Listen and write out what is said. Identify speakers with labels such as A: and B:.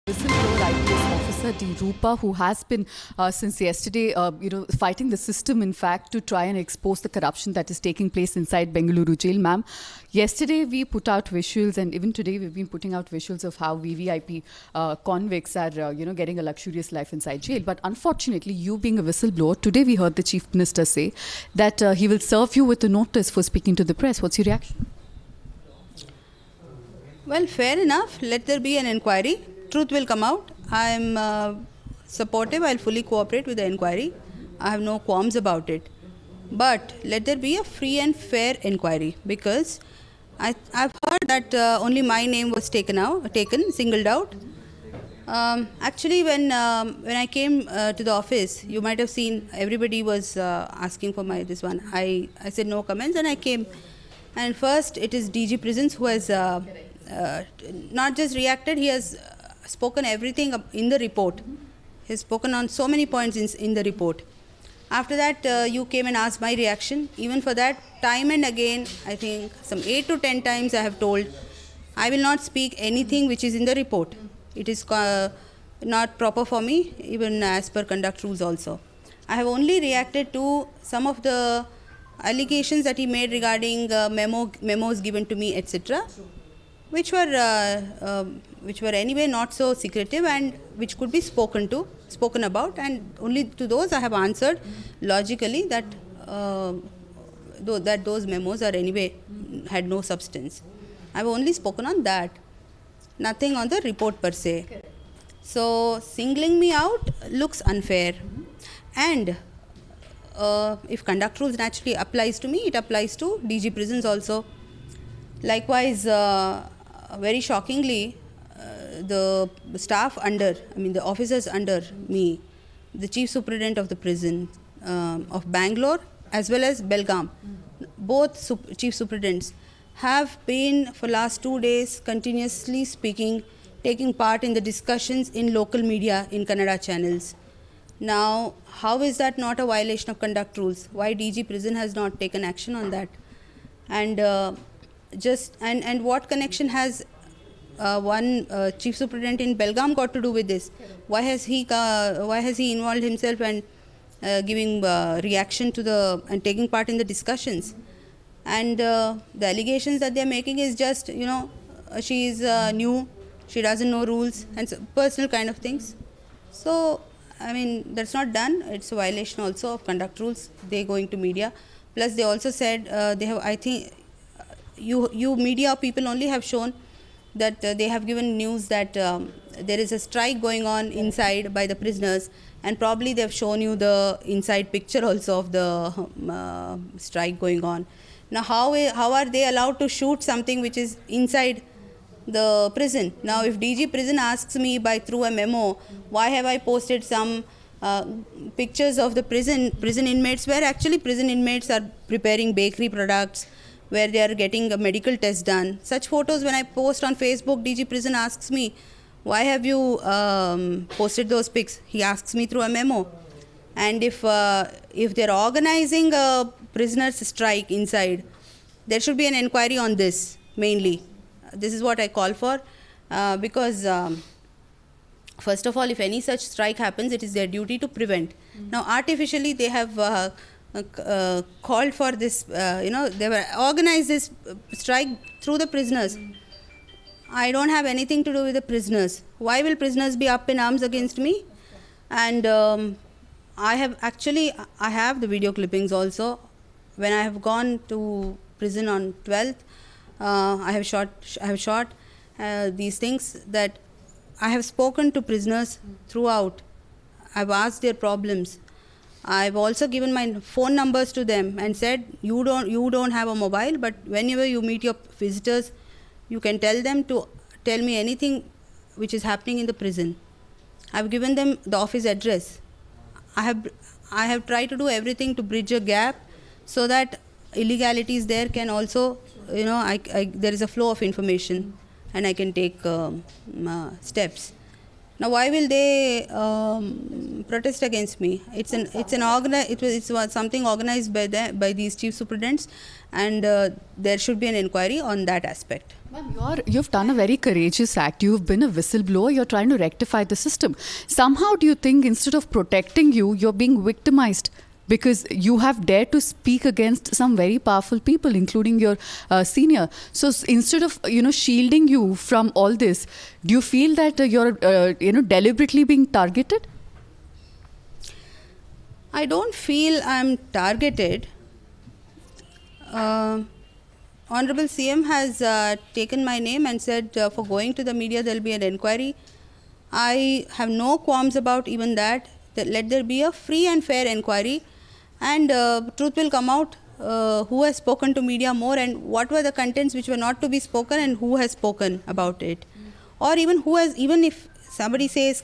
A: Whistleblower IPS officer D. Rupa, who has been since yesterday, fighting the system, in fact, to try and expose the corruption that is taking place inside Bengaluru jail. Ma'am, yesterday we put out visuals, and even today we've been putting out visuals of how VVIP convicts are, getting a luxurious life inside jail. But unfortunately, you being a whistleblower, today we heard the Chief Minister say that he will serve you with a notice for speaking to the press. What's your reaction?
B: Well, fair enough. Let there be an inquiry. Truth will come out. I am supportive. I'll fully cooperate with the inquiry. I have no qualms about it. But let there be a free and fair inquiry, because I've heard that only my name was singled out. Actually, when I came to the office, you might have seen everybody was asking for this one. I said no comments, and I came. And first, it is DG Prisons who has not just reacted, he has spoken everything in the report. He has spoken on so many points in the report. After that, you came and asked my reaction. Even for that, time and again, I think some 8 to 10 times I have told, I will not speak anything which is in the report. It is not proper for me, even as per conduct rules also. I have only reacted to some of the allegations that he made regarding memos given to me, etc., which were anyway not so secretive and which could be spoken about, and only to those I have answered logically that those memos are anyway had no substance. I have only spoken on that, nothing on the report per se. So singling me out looks unfair, and if conduct rules naturally applies to me, it applies to DG Prisons also. Likewise, very shockingly, the staff the officers under me, the Chief Superintendent of the prison of Bangalore as well as Belgaum, both Chief Superintendents have been for last 2 days continuously speaking, taking part in the discussions in local media in Kannada channels. Now, how is that not a violation of conduct rules? Why DG Prison has not taken action on that? And and what connection has one Chief Superintendent in Belgaum got to do with this? Why has he involved himself and giving reaction to and taking part in the discussions? And the allegations that they are making is just, she is new, she doesn't know rules, and so personal kind of things. So, that's not done. It's a violation also of conduct rules. They going to media. Plus, they also said they have, I think, you media people only have shown that they have given news that there is a strike going on inside by the prisoners, and probably they have shown you the inside picture also of the strike going on. Now, how are they allowed to shoot something which is inside the prison? Now, if DG Prison asks me through a memo, why have I posted some pictures of the prison inmates, where actually prison inmates are preparing bakery products, where they are getting a medical test done. Such photos, when I post on Facebook, DG Prison asks me, why have you posted those pics? He asks me through a memo. And if they're organizing a prisoner's strike inside, there should be an inquiry on this, mainly. This is what I call for, because first of all, if any such strike happens, it is their duty to prevent. Now, artificially, they have called for this, they were organized this strike through the prisoners. I don't have anything to do with the prisoners. Why will prisoners be up in arms against me? And I have the video clippings also. When I have gone to prison on 12th, I have shot these things, that I have spoken to prisoners throughout. I've asked their problems. I've also given my phone numbers to them and said, you don't have a mobile, but whenever you meet your visitors, you can tell them to tell me anything which is happening in the prison. I've given them the office address. I have tried to do everything to bridge a gap so that illegalities there can also, there is a flow of information and I can take steps. Now, why will they protest against me? It's something organized by these chief superintendents, and there should be an inquiry on that aspect.
A: Ma'am, you've done a very courageous act. You've been a whistleblower. You're trying to rectify the system. Somehow, do you think instead of protecting you, you're being victimized? Because you have dared to speak against some very powerful people, including your senior. So instead of shielding you from all this, do you feel that you're deliberately being targeted?
B: I don't feel I'm targeted. Honorable CM has taken my name and said for going to the media there will be an inquiry. I have no qualms about even that. Let there be a free and fair inquiry, and truth will come out who has spoken to media more and what were the contents which were not to be spoken and who has spoken about it. Or even if somebody says